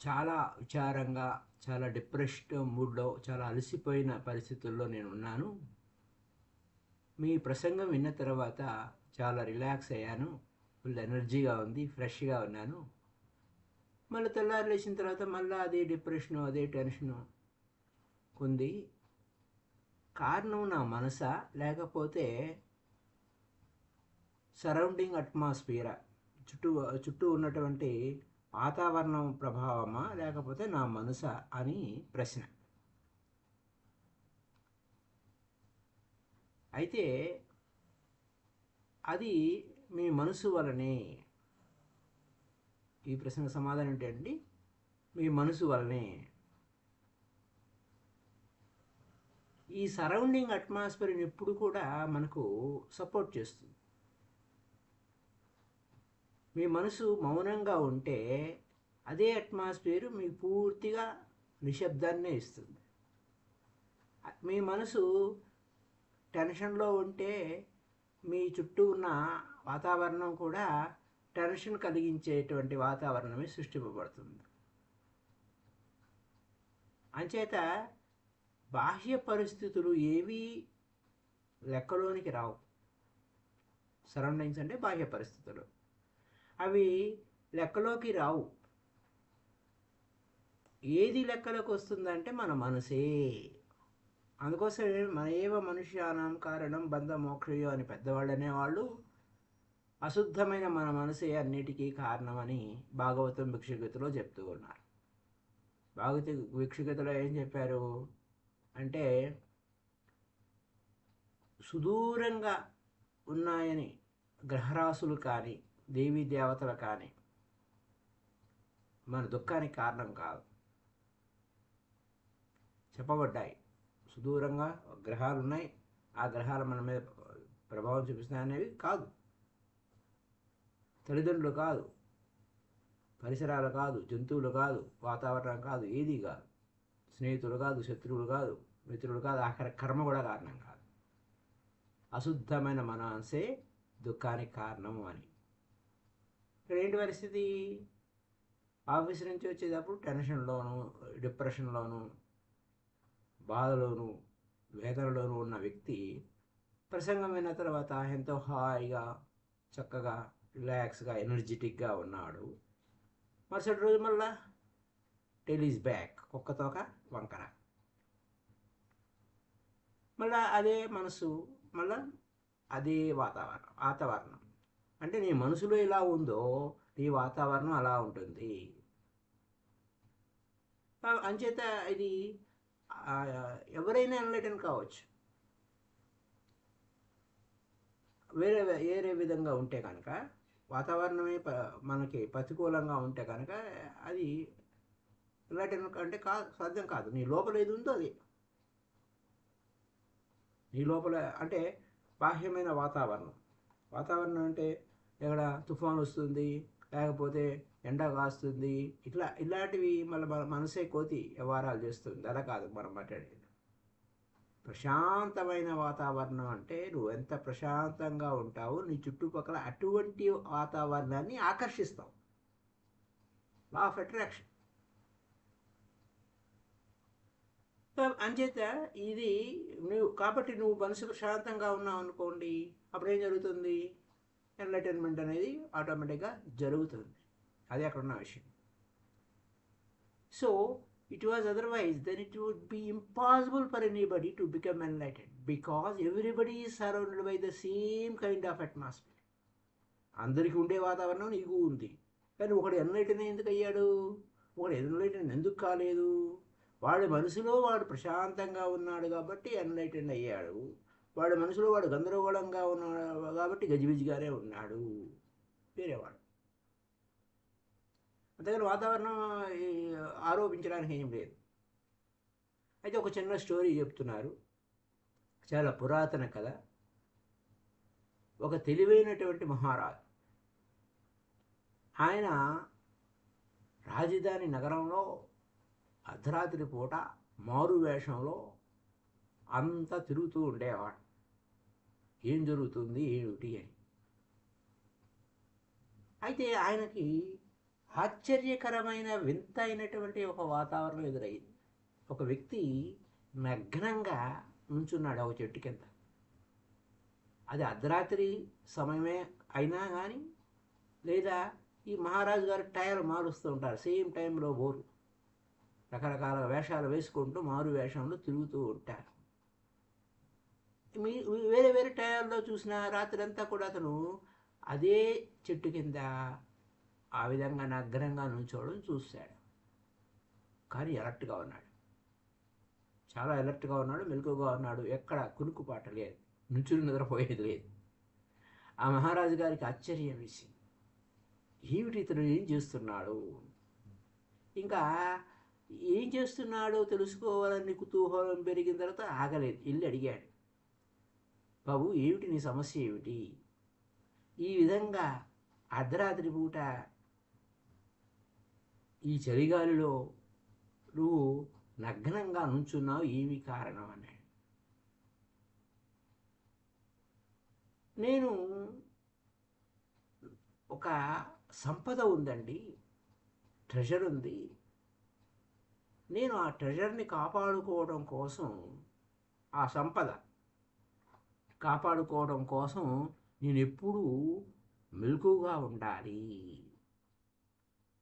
చాలా విచారంగా, చాలా డిప్రెస్డ్ మూడ్‌లో, చాలా అలసిపోయిన పరిస్థితుల్లో నేనున్నాను. మీ ప్రసంగం విన్న తర్వాత చాలా రిలాక్స్ అయ్యాను. ఫుల్ ఎనర్జీగా ఉంది. ఫ్రెష్‌గా ఉన్నాను. మళ్ళీ తెల్లారి లేచిన తర్వాత మళ్ళా అదే డిప్రెషను, అదే టెన్షను ఉంది. కారణం నా మనసా? లేకపోతే సరౌండింగ్ అట్మాస్ఫియరా? చుట్టూ చుట్టూ ఉన్నటువంటి వాతావరణం ప్రభావమా? లేకపోతే నా మనసా? అని ప్రశ్న. అయితే అది మీ మనసు వలనే. ఈ ప్రశ్నకు సమాధానం ఏంటండి? మీ మనసు వలనే. ఈ సరౌండింగ్ అట్మాస్ఫియర్ని ఎప్పుడు కూడా మనకు సపోర్ట్ చేస్తుంది. మీ మనసు మౌనంగా ఉంటే అదే అట్మాస్ఫియర్ మీకు పూర్తిగా నిశ్శబ్దాన్నే ఇస్తుంది. మీ మనసు టెన్షన్లో ఉంటే మీ చుట్టూ ఉన్న వాతావరణం కూడా టెన్షన్ కలిగించేటువంటి వాతావరణమే సృష్టింపబడుతుంది. అంచేత బాహ్య పరిస్థితులు ఏవీ లెక్కలోనికి రావు. సరౌండింగ్స్ అంటే బాహ్య పరిస్థితులు, అవి లెక్కలోకి రావు. ఏది లెక్కలోకి వస్తుందంటే మన మనసే. అందుకోసమే మన ఏవ మనుష్యానాం కారణం బంధ మోక్షయో అని పెద్దవాళ్ళు అనేవాళ్ళు. అశుద్ధమైన మన మనసే అన్నిటికీ కారణమని భాగవతం భిక్షుగతిలో చెప్తూ ఉన్నారు. భాగవత భిక్షుగతిలో ఏం చెప్పారు అంటే, సుదూరంగా ఉన్నాయని గ్రహరాశులు కానీ దేవీ దేవతలు కానీ మన దుఃఖానికి కారణం కాదు. చెప్పబడ్డాయి. సుదూరంగా గ్రహాలు ఉన్నాయి, ఆ గ్రహాలు మన మీద ప్రభావం చూపిస్తున్నాయి అనేవి కాదు. తల్లిదండ్రులు కాదు, పరిసరాలు కాదు, జంతువులు కాదు, వాతావరణం కాదు, ఏది కాదు. స్నేహితులు కాదు, శత్రువులు కాదు, మిత్రులు కాదు, ఆఖరి కర్మ కూడా కారణం కాదు. అశుద్ధమైన మనసే దుఃఖానికి కారణము అని. ఇక్కడ ఏంటి పరిస్థితి? ఆఫీస్ నుంచి వచ్చేటప్పుడు టెన్షన్లోను, డిప్రెషన్లోను, బాధలోను, వేదనలోను ఉన్న వ్యక్తి ప్రసంగం విన్న తర్వాత ఎంతో హాయిగా, చక్కగా, రిలాక్స్గా, ఎనర్జెటిక్గా ఉన్నాడు. మరుసటి రోజు మళ్ళా టెల్ ఈజ్ బ్యాక్, కుక్కతోక వంకర. మళ్ళా అదే మనసు, మళ్ళా అదే వాతావరణం. అంటే నీ మనసులో ఎలా ఉందో నీ వాతావరణం అలా ఉంటుంది. అంచేత ఇది ఎవరైనా ఎన్లైటన్ కావచ్చు. వేరే విధంగా ఉంటే కనుక, వాతావరణమే మనకి ప్రతికూలంగా ఉంటే కనుక అది ఎన్లైటన్ అంటే సాధ్యం కాదు. నీ లోపల ఏది ఉందో అది. నీ లోపల అంటే బాహ్యమైన వాతావరణం అంటే ఎక్కడ తుఫాన్ వస్తుంది, లేకపోతే ఎండ కాస్తుంది, ఇలాంటివి మళ్ళీ మన మనసే కోతి వ్యవహారాలు చేస్తుంది. అలా కాదు మనం మాట్లాడేది. ప్రశాంతమైన వాతావరణం అంటే నువ్వు ఎంత ప్రశాంతంగా ఉంటావో నీ చుట్టుపక్కల అటువంటి వాతావరణాన్ని ఆకర్షిస్తావు. Law of attraction. అంచేత ఇది కాబట్టి నువ్వు మనసు ప్రశాంతంగా ఉన్నావు అనుకోండి, అప్పుడు ఏం జరుగుతుంది? ఎంటర్టైన్మెంట్ అనేది ఆటోమేటిక్గా జరుగుతుంది. అది అక్కడ ఉన్న విషయం. So it was otherwise, then it would be impossible for anybody to become enlightened, because everybody is surrounded by the same kind of atmosphere. అందరికీ ఉండే వాతావరణం నీకు ఉంది. కానీ ఒకడు ఎన్లైటన్ ఎందుకు అయ్యాడు? ఒకడు ఎన్లైటన్ ఎందుకు కాలేదు? వాడి మనసులో వాడు ప్రశాంతంగా ఉన్నాడు కాబట్టి ఎన్లైటన్ అయ్యాడు. వాడి మనసులో వాడు గందరగోళంగా ఉన్నాడు కాబట్టి గజిబిజిగానే ఉన్నాడు. వేరేవాడు. అంతేగాని వాతావరణం ఆరోపించడానికి ఏం లేదు. అయితే ఒక చిన్న స్టోరీ చెప్తున్నారు, చాలా పురాతన కథ. ఒక తెలివైనటువంటి మహారాజు, ఆయన రాజధాని నగరంలో అర్ధరాత్రి పూట మారు వేషంలో అంతా తిరుగుతూ ఉండేవాడు. ఏం జరుగుతుంది ఏమిటి అని. అయితే ఆయనకి ఆశ్చర్యకరమైన వింత అయినటువంటి ఒక వాతావరణం ఎదురయ్యింది. ఒక వ్యక్తి నగ్నంగా నుంచున్నాడు ఒక చెట్టు కింద. అది అర్ధరాత్రి సమయమే అయినా కానీ, లేదా ఈ మహారాజు గారు టైర్ మారుస్తూ ఉంటారు, సేమ్ టైంలో బోరు రకరకాల వేషాలు వేసుకుంటూ మారు వేషంలో తిరుగుతూ ఉంటారు. మీ వేరే వేరే టైర్లో చూసిన రాత్రి అంతా కూడా అతను అదే చెట్టు కింద ఆ విధంగా నగ్నంగా నుంచోవడం చూశాడు. కానీ అలర్ట్గా ఉన్నాడు, చాలా అలర్ట్గా ఉన్నాడు, మెలకుగా ఉన్నాడు, ఎక్కడ కునుకుపాట లేదు, నుంచుని నిద్రపోయేది లేదు. ఆ మహారాజు గారికి ఆశ్చర్యం వేసింది, ఏమిటి ఇతను ఏం చేస్తున్నాడు, ఇంకా ఏం చేస్తున్నాడో తెలుసుకోవాలని కుతూహలం పెరిగిన తర్వాత ఆగలేదు, వెళ్ళి అడిగాడు, బాబు ఏమిటి నీ సమస్య ఏమిటి, ఈ విధంగా అర్ధరాత్రి పూట ఈ చలిగాలిలో నువ్వు నగ్నంగా నుంచున్నావు, ఏమి కారణం అన్నాడు. నేను ఒక సంపద ఉందండి, ట్రెజర్ ఉంది, నేను ఆ ట్రెజర్ని కాపాడుకోవడం కోసం, ఆ సంపద కాపాడుకోవడం కోసం నేను ఎప్పుడూ మెలకువగా ఉండాలి,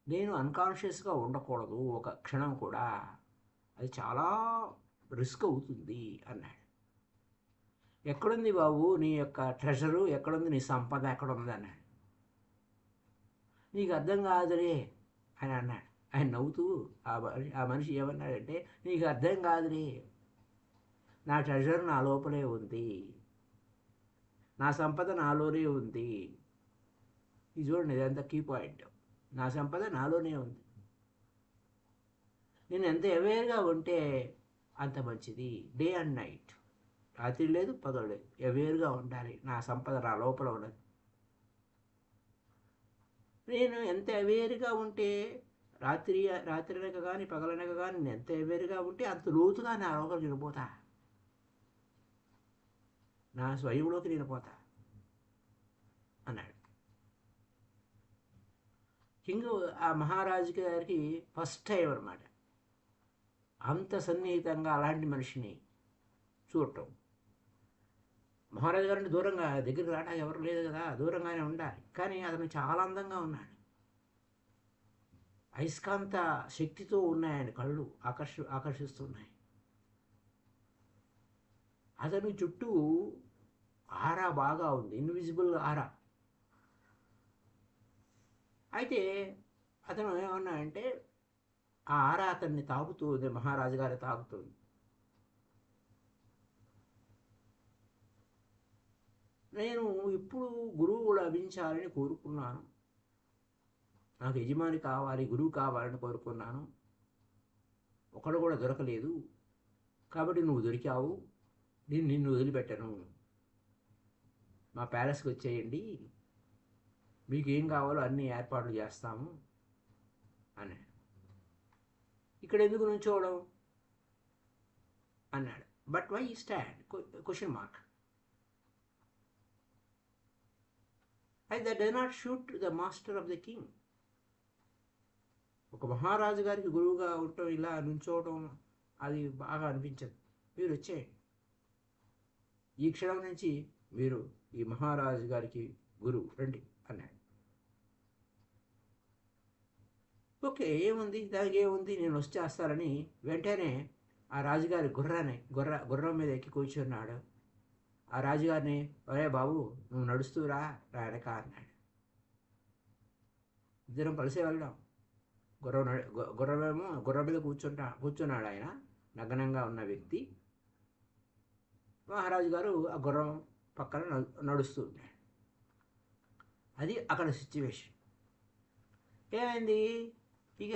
నేను అన్కాన్షియస్గా ఉండకూడదు ఒక క్షణం కూడా, అది చాలా రిస్క్ అవుతుంది అన్నాడు. ఎక్కడుంది బాబు నీ యొక్క ట్రెజరు, ఎక్కడుంది నీ సంపద, ఎక్కడుంది అన్నాడు. నీకు అర్థం కాదులే అని అన్నాడు. ఆయన నవ్వుతూ ఆ మనిషి ఏమన్నాడంటే, నీకు అర్థం కాదులే, నా ట్రెజర్ నా లోపలే ఉంది, నా సంపద నాలోనే ఉంది. ఇది చూడండి, ఇదంతా కీ పాయింట్. నా సంపద నాలోనే ఉంది, నేను ఎంత అవేర్గా ఉంటే అంత మంచిది. డే అండ్ నైట్, రాత్రి లేదు పగలు లేదు, అవేర్గా ఉండాలి, నా సంపద నా లోపల ఉన్నది. నేను ఎంత అవేర్గా ఉంటే, రాత్రినక కానీ పగలనక కానీ నేను ఎంత అవేర్గా ఉంటే అంత లోతుగా నా లోపలికి నేను పోతా, నా స్వయంలోకి నేను పోతా అన్నాడు. కింగ్ ఆ మహారాజు గారికి ఫస్ట్ టైం అనమాట అంత సన్నిహితంగా అలాంటి మనిషిని చూడటం. మహారాజు గారిని దూరంగా, దగ్గరికి రావడానికి ఎవరు లేదు కదా, దూరంగానే ఉండాలి, కానీ అతను చాలా అందంగా ఉన్నాడు, అయస్కాంత శక్తితో ఉన్నాయని కళ్ళు ఆకర్షిస్తున్నాయి. అతని చుట్టూ ఆరా బాగా ఉంది, ఇన్విజిబుల్ ఆరా. అయితే అతను ఏమన్నా ఆ ఆరా అతన్ని తాకుతుంది, మహారాజు గారి తాకుతుంది. నేను ఇప్పుడు గురువు లభించాలని కోరుకున్నాను, నాకు యజమాని కావాలి, గురువు కావాలని కోరుకున్నాను, ఒకడు కూడా దొరకలేదు, కాబట్టి నువ్వు దొరికావు, నేను నిన్ను వదిలిపెట్టను, మా ప్యాలెస్కి వచ్చేయండి, మీకు ఏం కావాలో అన్ని ఏర్పాట్లు చేస్తాము అన్నాడు. ఇక్కడ ఎందుకు నుంచోవడం అన్నాడు. But why stand question mark. అయితే does not shoot the master of the king. ఒక మహారాజు గారికి గురువుగా ఉండటం, ఇలా నుంచోవడం అది బాగా అనిపించదు, మీరు వచ్చేయండి, ఈ క్షణం నుంచి మీరు ఈ మహారాజు గారికి గురువు రండి అన్నాడు. ఓకే, ఏముంది దానికి, ఏముంది, నేను వచ్చేస్తానని వెంటనే ఆ రాజుగారి గుర్రం మీద ఎక్కి కూర్చున్నాడు. ఆ రాజుగారిని, ఒరే బాబు నువ్వు నడుస్తూరా వెనక అన్నాడు. ఇద్దరం కలిసే వెళ్దాం. గుర్రం మీద కూర్చున్నాడు ఆయన, నగ్నంగా ఉన్న వ్యక్తి. మహారాజు గారు ఆ గుర్రం పక్కన నడుస్తూ ఉన్నాడు. అది అక్కడ సిచ్యువేషన్. ఏమైంది, ఇక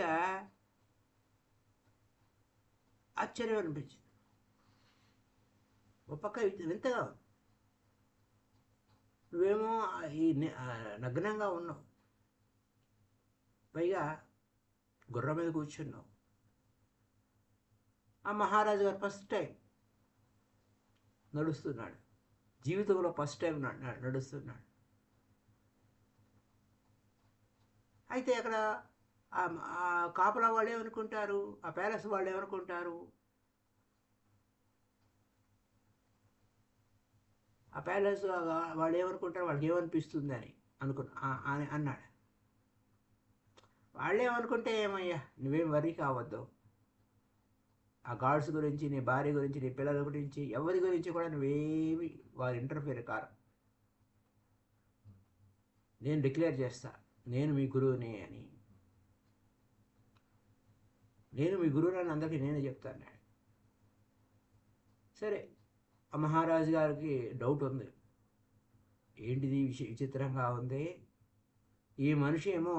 ఆశ్చర్యం అనిపించింది, ఒక పక్క వింతగా, నువ్వేమో ఈ నగ్నంగా ఉన్నావు, పైగా గుర్రం మీద కూర్చున్నావు. ఆ మహారాజు గారు ఫస్ట్ టైం నడుస్తున్నాడు, జీవితంలో ఫస్ట్ టైం నడుస్తున్నాడు. అయితే అక్కడ ఆ ఆ కాపలా వాళ్ళు ఏమనుకుంటారు, ఆ ప్యాలెస్ వాళ్ళు ఏమనుకుంటారు, ఆ ప్యాలెస్ వాళ్ళు ఏమనుకుంటారు, వాళ్ళకి ఏమనిపిస్తుంది అని అని అన్నాడు. వాళ్ళు ఏమనుకుంటే ఏమయ్యా, నువ్వేం వరీ కావద్దు. ఆ గాడ్స్ గురించి, నీ భార్య గురించి, నీ పిల్లల గురించి, ఎవరి గురించి కూడా నువ్వేమి వారు ఇంటర్ఫియర్ కారు. నేను డిక్లేర్ చేస్తా, నేను మీ గురువుని అని. నేను మీ గురువుని అందరికీ నేనే చెప్తాను. సరే, ఆ మహారాజు గారికి డౌట్ ఉంది. ఏంటిది విచిత్రంగా ఉంది, ఈ మనిషి ఏమో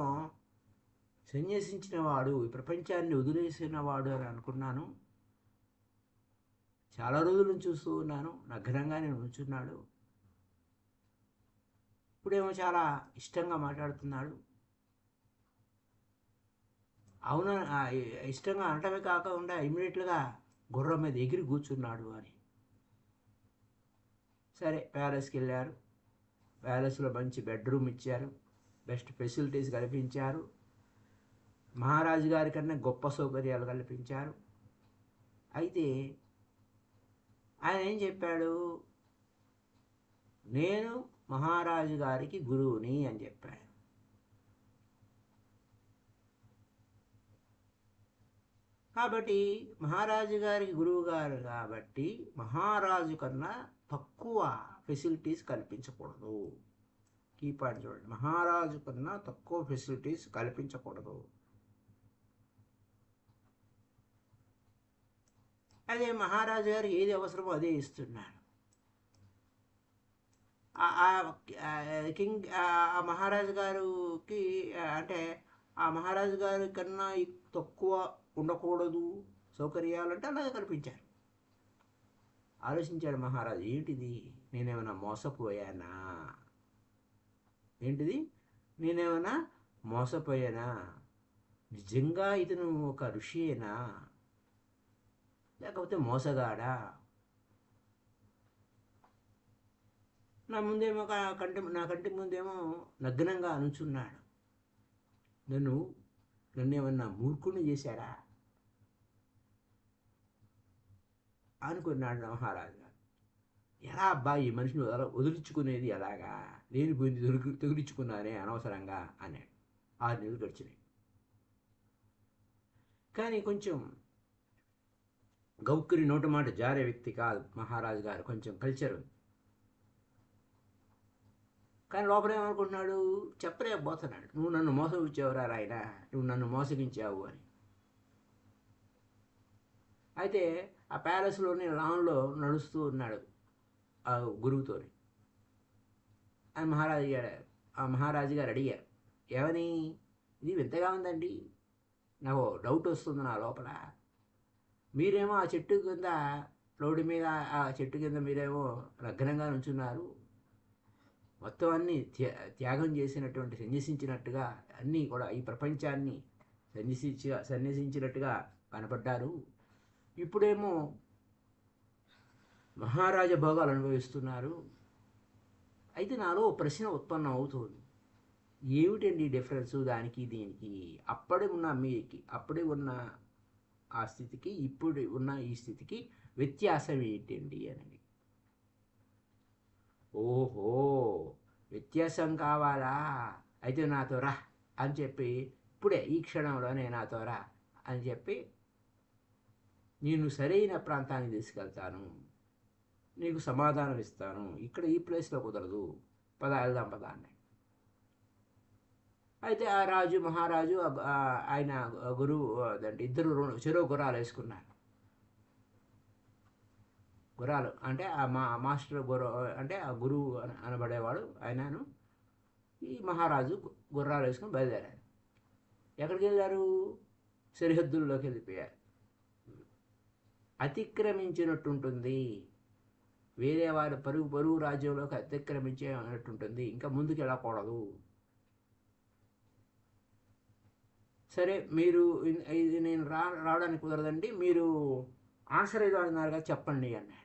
సన్యసించిన వాడు, ఈ ప్రపంచాన్ని వదిలేసిన వాడు అని అనుకున్నాను. చాలా రోజుల నుంచి చూస్తూ ఉన్నాను, నగ్నంగా నేను ఉంచున్నాడు. ఇప్పుడేమో చాలా ఇష్టంగా మాట్లాడుతున్నాడు. అవునా, ఇష్టంగా అనటమే కాకుండా ఇమ్మీడియట్గా గుర్రం మీద ఎగిరి కూర్చున్నాడు అని. సరే, ప్యాలెస్కి వెళ్ళారు. ప్యాలెస్లో మంచి బెడ్రూమ్ ఇచ్చారు, బెస్ట్ ఫెసిలిటీస్ కల్పించారు, మహారాజు గారి కన్నా గొప్ప సౌకర్యాలు కల్పించారు. అయితే ఆయన ఏం చెప్పాడు, నేను మహారాజు గారికి గురువుని అని చెప్పాడు. కాబట్టి మహారాజు గారికి గురువు గారు కాబట్టి మహారాజు కన్నా తక్కువ ఫెసిలిటీస్ కల్పించకూడదు. కీ పాయింట్ చూడండి, మహారాజు కన్నా తక్కువ ఫెసిలిటీస్ కల్పించకూడదు. అదే మహారాజు గారు ఏది అవసరమో అదే ఇస్తున్నాడు. కింగ్ మహారాజు గారికి అంటే ఆ మహారాజు గారి కన్నా తక్కువ ఉండకూడదు సౌకర్యాలంటే అలాగే కల్పించారు. ఆలోచించాడు మహారాజు, ఏంటిది, నేనేమైనా మోసపోయానా, ఏంటిది నేనేమైనా మోసపోయానా, నిజంగా ఇతను ఒక ఋషియేనా లేకపోతే మోసగాడా? నా ముందేమో నా కంటి ముందేమో నగ్నంగా అనుచున్నాడు. నన్నేమన్నా మూర్ఖుని చేశాడా అనుకున్నాడు మహారాజు గారు. ఎలా అబ్బా ఈ మనిషిని వదిలించుకునేది ఎలాగా, లేని పోయింది తగిలించుకున్నానే అనవసరంగా అన్నాడు. 6 నెలలు గడిచినాయి. కానీ కొంచెం గౌక్కురి నోట మాట జారే వ్యక్తి కాదు మహారాజు గారు, కొంచెం కల్చర్ ఉంది. కానీ లోపలేమనుకుంటున్నాడు, చెప్పలేకపోతున్నాడు, నువ్వు నన్ను మోసగించావురా రాయన, నువ్వు నన్ను మోసగించావు అని. అయితే ఆ ప్యాలెస్లోని లాన్లో నడుస్తూ ఉన్నాడు ఆ గురువుతో. ఆ మహారాజు గారు అడిగారు, ఏమని, ఇది వింతగా ఉందండి, నాకు డౌట్ వస్తుంది నా లోపల. మీరేమో ఆ చెట్టు కింద, రోడ్డు మీద ఆ చెట్టు కింద మీరేమో నగ్నంగా నుంచున్నారు, మొత్తం అన్నీ త్యాగం చేసినటువంటి, సన్యసించినట్టుగా అన్నీ కూడా ఈ ప్రపంచాన్ని సన్యసించినట్టుగా కనపడ్డారు. ఇప్పుడేమో మహారాజ భోగాలు అనుభవిస్తున్నారు. అయితే నాలో ప్రశ్న ఉత్పన్నం అవుతుంది, ఏమిటండి డిఫరెన్సు దానికి దీనికి, అప్పుడే ఉన్న ఆ స్థితికి ఇప్పుడు ఉన్న ఈ స్థితికి వ్యత్యాసం ఏంటండి అని. ఓహో, వ్యత్యాసం కావాలా, అయితే నాతో రా అని చెప్పి, ఇప్పుడే ఈ క్షణంలోనే నాతో రా అని చెప్పి నేను సరైన ప్రాంతానికి తీసుకెళ్తాను, నీకు సమాధానం ఇస్తాను, ఇక్కడ ఈ ప్లేస్లో కుదరదు, వెళ్దాం పద అన్నాడు. అయితే ఆ మహారాజు ఆయన గురువు అంటే ఇద్దరు చెరో గుర్రాలు వేసుకున్నారు. గుర్రాలు అంటే ఆ మాస్టర్ అంటే ఆ గురువు అనబడేవాడు ఆయనను, ఈ మహారాజు గుర్రాలు వేసుకుని బయలుదేరారు. ఎక్కడికి వెళ్ళారు, సరిహద్దుల్లోకి వెళ్ళిపోయారు. అతిక్రమించినట్టుంటుంది, వేరే వారి పరుగు రాజ్యంలోకి అతిక్రమించేటట్టుంటుంది, ఇంకా ముందుకు వెళ్ళకూడదు. సరే, మీరు ఇది నేను రావడానికి కుదరదండి, మీరు ఆన్సర్ ఏదో అన్నారు కదా చెప్పండి అన్నాడు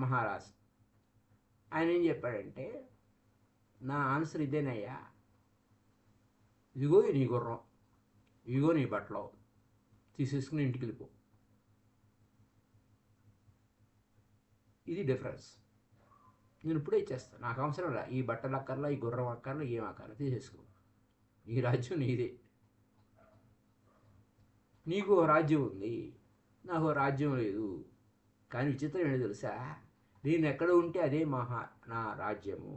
మహారాజు. ఆయన ఏం చెప్పాడంటే, నా ఆన్సర్ ఇదేనయ్యా, ఇదిగో నీ గుర్రం, ఇదిగో నీ బట్టలు, తీసేసుకుని ఇంటికి వెళ్ళిపో. ఇది డిఫరెన్స్. నేను ఇప్పుడే ఇచ్చేస్తాను, నాకు అవసరం రా, ఈ బట్టలు అక్కర్లా, ఈ గుర్రం అక్కర్లా, ఏం అక్కర్లా, తీసేసుకో. ఈ రాజ్యం నీదే. నీకు రాజ్యం ఉంది, నాకు రాజ్యం లేదు. కానీ విచిత్రం ఏంటో తెలుసా, నేను ఎక్కడ ఉంటే అదే నా రాజ్యము,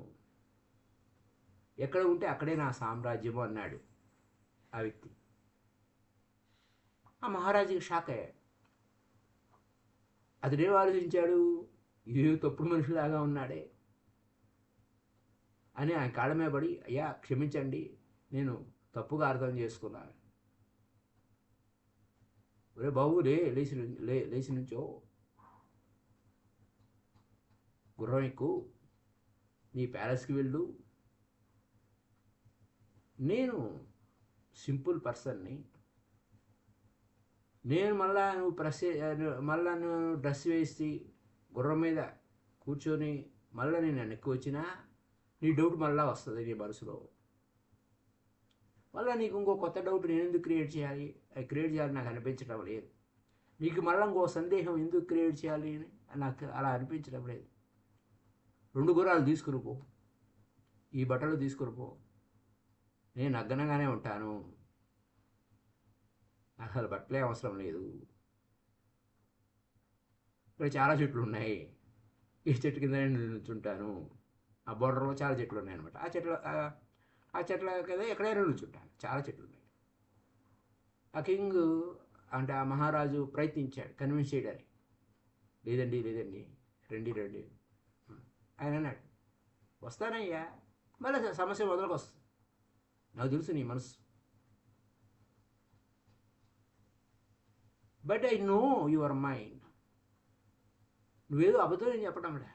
ఎక్కడ ఉంటే అక్కడే నా సామ్రాజ్యము అన్నాడు ఆ వ్యక్తి. ఆ మహారాజుకి షాక్ అయ్యాడు. అతడేం ఆలోచించాడు, ఇది తప్పుడు మనిషిలాగా ఉన్నాడే అని ఆయన కాళ్ళ మీద పడి, అయ్యా క్షమించండి, నేను తప్పుగా అర్థం చేసుకున్నాను. ఒరే బాబు, లేచి నుంచో, గుర్రం ఎక్కు, నీ ప్యాలెస్కి వెళ్ళు. నేను సింపుల్ పర్సన్ని, నేను మళ్ళా నువ్వు డ్రెస్ వేసి గుర్రం మీద కూర్చొని మళ్ళీ నేను వెనక్కి వచ్చినా నీ డౌట్ మళ్ళీ వస్తుంది నీ మనసులో. మళ్ళీ నీకు ఇంకో కొత్త డౌట్ నేను ఎందుకు క్రియేట్ చేయాలి, అది క్రియేట్ చేయాలని నాకు అనిపించడం లేదు. నీకు మళ్ళీ ఇంకో సందేహం ఎందుకు క్రియేట్ చేయాలి అని నాకు అలా అనిపించడం లేదు. 2 గుర్రాలు తీసుకునిపో, ఈ బట్టలు తీసుకునిపో, నేను నగ్నంగానే ఉంటాను, నాకు అసలు బట్టలే అవసరం లేదు. ఇక్కడ చాలా చెట్లు ఉన్నాయి, ఈ చెట్టు కింద నేను నిల్చుంటాను. ఆ బోర్డర్లో చాలా చెట్లు ఉన్నాయన్నమాట. ఆ చెట్ల కదా ఎక్కడైనా నిల్చుంటాను, చాలా చెట్లు ఉన్నాయి. ఆ కింగ్ అంటే ఆ మహారాజు ప్రయత్నించాడు కన్విన్స్ చేయడానికి. లేదండి రండి. ఆయన అన్నాడు, వస్తానయ్యా. మళ్ళీ సమస్య మొదలుకు వస్తుంది. నాకు తెలుసు నీ మనసు, but I know your mind. నువ్వేదో అబద్ధం నేను చెప్పడం లే,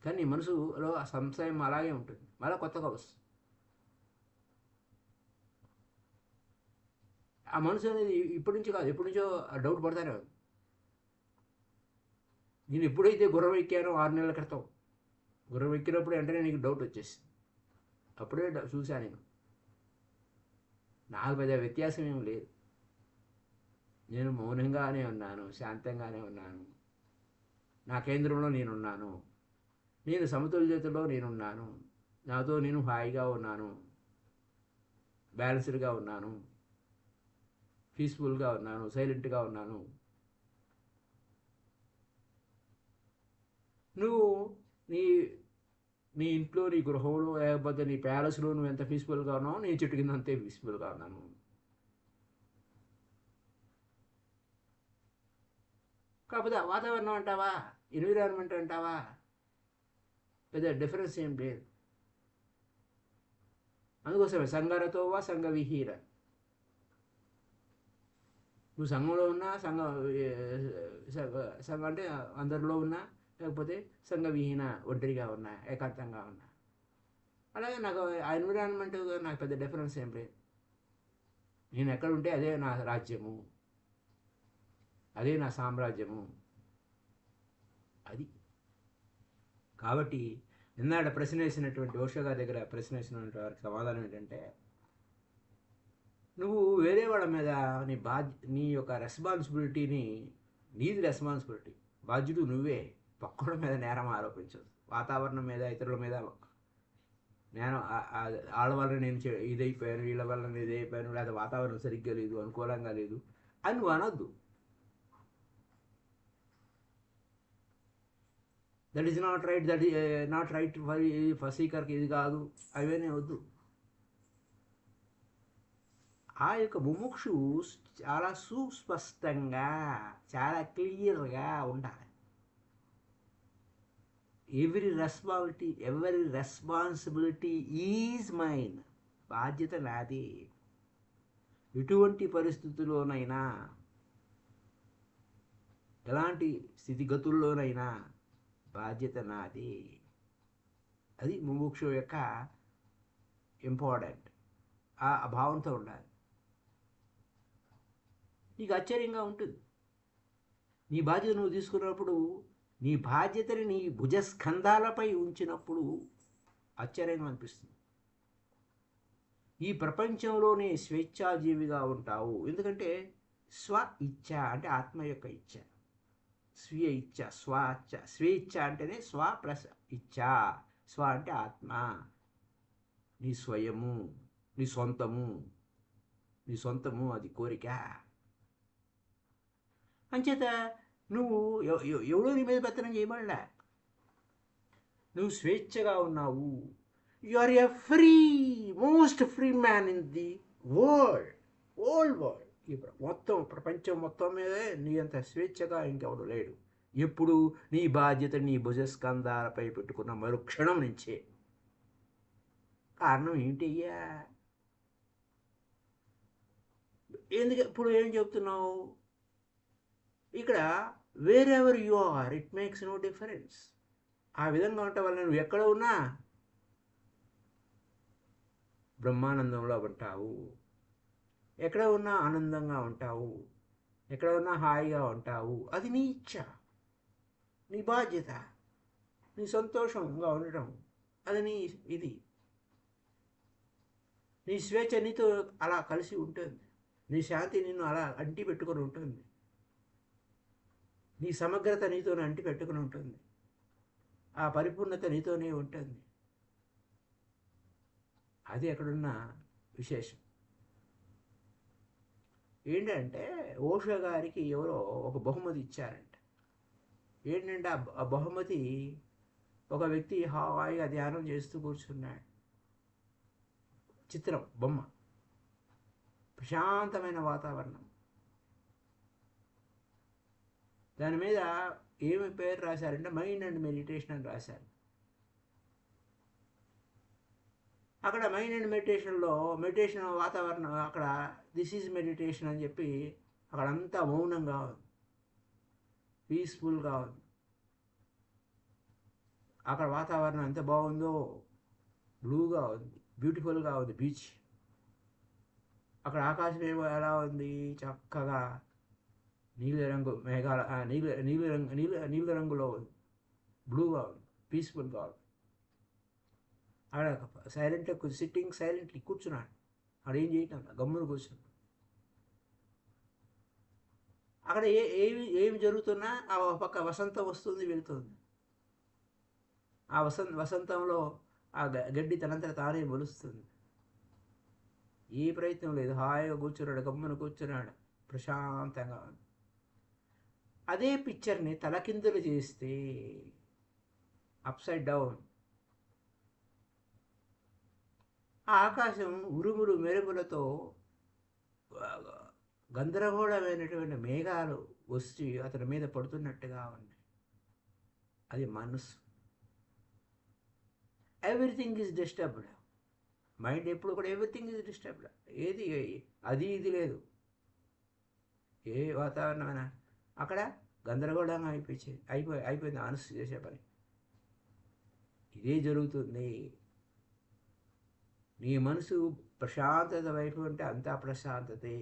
కానీ నీ మనసులో ఆ సంశయం అలాగే ఉంటుంది, మళ్ళీ కొత్తగా వస్తుంది. ఆ మనసు అనేది ఇప్పటి నుంచి కాదు, ఎప్పటి నుంచో డౌట్ పడతానే ఉంది. నేను ఎప్పుడైతే గుర్రం ఎక్కానో 6 నెలల క్రితం, గుర్రం ఎక్కినప్పుడు వెంటనే నీకు డౌట్ వచ్చేసింది. అప్పుడే చూశాను నేను, నాకు పెద్ద వ్యత్యాసం ఏం లేదు. నేను మౌనంగానే ఉన్నాను, శాంతంగానే ఉన్నాను, నా కేంద్రంలో నేనున్నాను, నేను సమతుల్యతలో నేనున్నాను, నాతో నేను హాయిగా ఉన్నాను, బ్యాలెన్స్డ్గా ఉన్నాను, పీస్ఫుల్గా ఉన్నాను, సైలెంట్గా ఉన్నాను. నువ్వు నీ నీ ఇంట్లో, నీ గృహంలో, లేకపోతే నీ ప్యాలెస్లో నువ్వు ఎంత పీస్ఫుల్గా ఉన్నావు, నేను చెట్టు కింద అంతే పీస్ఫుల్గా ఉన్నాను. కాకపోతే వాతావరణం అంటావా, ఎన్విరాన్మెంట్ అంటావా, పెద్ద డిఫరెన్స్ ఏం లేదు. అందుకోసమే సంగరతోవా సంఘ విహీర. నువ్వు సంఘంలో ఉన్నా, సంఘం అంటే అందరిలో ఉన్నా, లేకపోతే సంఘ విహీన, ఒంటరిగా ఉన్నా, ఏకాంతంగా ఉన్నా, అలాగే నాకు ఆ ఎన్విరాన్మెంట్ నాకు పెద్ద డిఫరెన్స్ ఏం లేదు. నేను ఎక్కడ ఉంటే అదే నా రాజ్యము, అదే నా సామ్రాజ్యము. అది కాబట్టి నిన్నాడ ప్రశ్న వేసినటువంటి ఓషో గారి దగ్గర ప్రశ్న వేసినటువంటి వారికి సమాధానం ఏంటంటే, నువ్వు వేరే వాళ్ళ మీద నీ యొక్క రెస్పాన్సిబిలిటీని, నీది రెస్పాన్సిబిలిటీ, బాధ్యుడు నువ్వే. పక్కల మీద నేరం ఆరోపించదు, వాతావరణం మీద, ఇతరుల మీద నేను వాళ్ళ వల్ల నేను ఇదైపోయాను, వీళ్ళ వల్ల నేను ఇదైపోయాను, లేదా వాతావరణం సరిగ్గా లేదు, అనుకూలంగా లేదు అని నువ్వు అనొద్దు. That is not right, that not right for సీకర్కి, ఇది కాదు, అవన్నీ వద్దు. ఆ యొక్క ముముక్షు చాలా సుస్పష్టంగా, చాలా క్లియర్గా ఉండాలి. ఎవరి రెస్పాన్సిబిలిటీ ఈజ్ మైన్. బాధ్యత నాది. ఎటువంటి పరిస్థితుల్లోనైనా, ఎలాంటి స్థితిగతుల్లోనైనా బాధ్యత నాది. అది ముముక్షు యొక్క ఇంపార్టెంట్. ఆ భావంతో ఉండాలి. నీకు ఆశ్చర్యంగా ఉంటుంది. నీ బాధ్యత నువ్వు తీసుకున్నప్పుడు, నీ బాధ్యతని నీ భుజస్కంధాలపై ఉంచినప్పుడు ఆశ్చర్యంగా అనిపిస్తుంది. ఈ ప్రపంచంలోనే స్వేచ్ఛాజీవిగా ఉంటావు. ఎందుకంటే స్వ ఇచ్ఛ అంటే ఆత్మ యొక్క ఇచ్ఛ, స్వీయ ఇచ్ఛ, స్వేచ్ఛ. స్వేచ్ఛ అంటేనే స్వ ప్లస్ ఇచ్ఛ. స్వ అంటే ఆత్మ, నీ స్వయము, నీ సొంతము అది కోరిక. అంచేత నువ్వు ఎవడో నీ మీద పెత్తనం చేయబడలే, నువ్వు స్వేచ్ఛగా ఉన్నావు. You are a free, most free man in the world. ఈ మొత్తం ప్రపంచం మొత్తం మీదే నీ అంత స్వేచ్ఛగా ఇంకెవడు లేడు. ఎప్పుడు నీ బాధ్యత నీ భుజస్కంధాలపై పెట్టుకున్న మరుక్షణం నుంచే. కారణం ఏంటయ్యా? ఎందుకు ఇప్పుడు ఏం చెప్తున్నావు ఇక్కడ? Wherever you are, it makes no difference. ఆ విధంగా ఉండటం వల్ల నువ్వు ఎక్కడ ఉన్నా బ్రహ్మానందంలో ఉంటావు, ఎక్కడ ఉన్నా ఆనందంగా ఉంటావు, ఎక్కడ ఉన్నా హాయిగా ఉంటావు. అది నీ ఇచ్ఛ, నీ బాధ్యత, నీ సంతోషంగా ఉండటం అది నీ ఇది. నీ స్వేచ్ఛ నీతో అలా కలిసి ఉంటుంది, నీ శాంతి నిన్ను అలా అంటి పెట్టుకొని ఉంటుంది, నీ సమగ్రత నీతోనే అంటి పెట్టుకుని ఉంటుంది, ఆ పరిపూర్ణత నీతోనే ఉంటుంది. అది అక్కడున్న విశేషం. ఏంటంటే ఓషో గారికి ఎవరో ఒక బహుమతి ఇచ్చారంట. ఏంటంటే ఆ బహుమతి ఒక వ్యక్తి హాయిగా ధ్యానం చేస్తూ కూర్చున్నాడు. చిత్రం, బొమ్మ, ప్రశాంతమైన వాతావరణం. దాని మీద ఏమి పేరు రాశారంటే మైండ్ అండ్ మెడిటేషన్ అని రాశారు. అక్కడ మైండ్ అండ్ మెడిటేషన్ వాతావరణం, అక్కడ దిస్ ఈజ్ మెడిటేషన్ అని చెప్పి అక్కడంతా మౌనంగా ఉంది, పీస్ఫుల్గా ఉంది. అక్కడ వాతావరణం ఎంత బాగుందో, బ్లూగా ఉంది, బ్యూటిఫుల్గా ఉంది బీచ్. అక్కడ ఆకాశం ఏమో ఎలా ఉంది, చక్కగా నీలిరంగు మేఘాల నీలి రంగులో ఉంది, బ్లూగా ఉంది, పీస్ఫుల్గా ఉంది. అక్కడ సైలెంట్గా సిట్టింగ్ సైలెంట్లీ కూర్చున్నాడు. అక్కడ ఏం చేయటం, గమ్మున కూర్చున్నాడు. అక్కడ ఏమి జరుగుతున్నా ఆ పక్క వసంతం వస్తుంది వెళ్తుంది. ఆ వసంతంలో ఆ గడ్డి తనంతట తానే మొలుస్తుంది. ఏ ప్రయత్నం లేదు, హాయిగా కూర్చున్నాడు, గమ్మున కూర్చున్నాడు, ప్రశాంతంగా ఉంది. అదే పిక్చర్ని తలకిందులు చేస్తే అప్సైడ్ డౌన్, ఆ ఆకాశం ఉరుములు మెరుపులతో గందరగోళమైనటువంటి మేఘాలు వచ్చి అతని మీద పడుతున్నట్టుగా ఉన్నాయి. అది మనసు. Everything is disturbed. మైండ్ ఎప్పుడు కూడా ఎవ్రీథింగ్ ఈజ్ డిస్టర్బ్డ్. ఏది అది ఇది లేదు. ఏ వాతావరణమైనా అక్కడ గందరగోళంగా అయిపోయింది మనసు చేసే పని. ఇదే జరుగుతుంది. నీ మనసు ప్రశాంతత వైపు ఉంటే అంతా ప్రశాంతతే.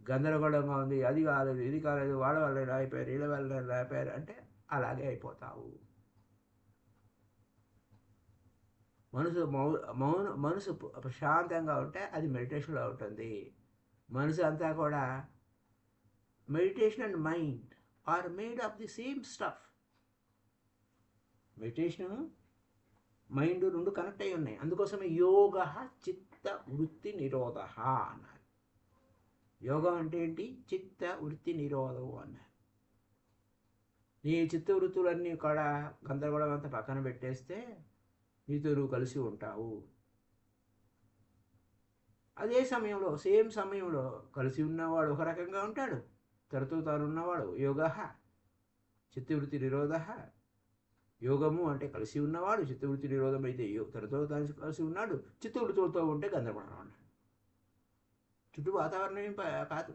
గందరగోళంగా ఉంది, అది కాలేదు, ఇది కాలేదు, వాళ్ళ వల్ల ఇలా అయిపోయారు, వీళ్ళ వల్ల ఇలా అయిపోయారు అంటే అలాగే అయిపోతావు. మనసు ప్రశాంతంగా ఉంటే అది మెడిటేషన్లో ఉంటుంది. మనసు అంతా కూడా meditation and mind are made of the same stuff. Meditation mind రెండు కనెక్ట్ అయి ఉన్నాయి. అందుకోసమే యోగ చిత్త వృత్తి నిరోధ అన్నారు. యోగం అంటే ఏంటి? చిత్త వృత్తి నిరోధం అన్నారు. నీ చిత్త వృత్తులన్నీ కూడా గందరగోళం అంతా పక్కన పెట్టేస్తే నీతో నువ్వు కలిసి ఉంటావు. అదే సమయంలో సేమ్ సమయంలో కలిసి ఉన్నవాడు ఒక రకంగా ఉంటాడు, తనతో తాను ఉన్నవాడు యోగ చిత్తవృత్తి నిరోధ. యోగము అంటే కలిసి ఉన్నవాడు, చిత్తవృత్తి నిరోధం అయితే తనతో తాను కలిసి ఉన్నాడు, చిత్తవృత్తితో ఉంటే గందరగోళం ఉన్నాడు. చుట్టూ వాతావరణం ఏం కాదు.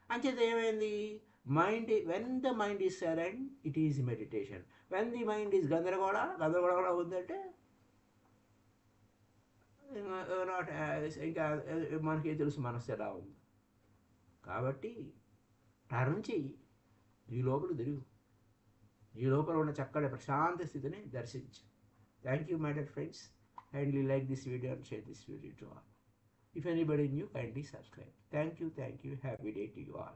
అంచేత ఏమైంది? Mind, when the mind is silent it is meditation. When the mind is గందరగోళంగా ఉందంటే ఇంకా మనకి తెలుసు మనసు ఎలా ఉంది. కాబట్టి టర్న్ చెయ్యి, నీ లోపల తిరుగు, నీ లోపల ఉన్న చక్కటి ప్రశాంత స్థితిని దర్శించు. Thank you my dear friends. Kindly like this video and share this video to all. If anybody new, kindly subscribe. Thank you. Happy day to you all.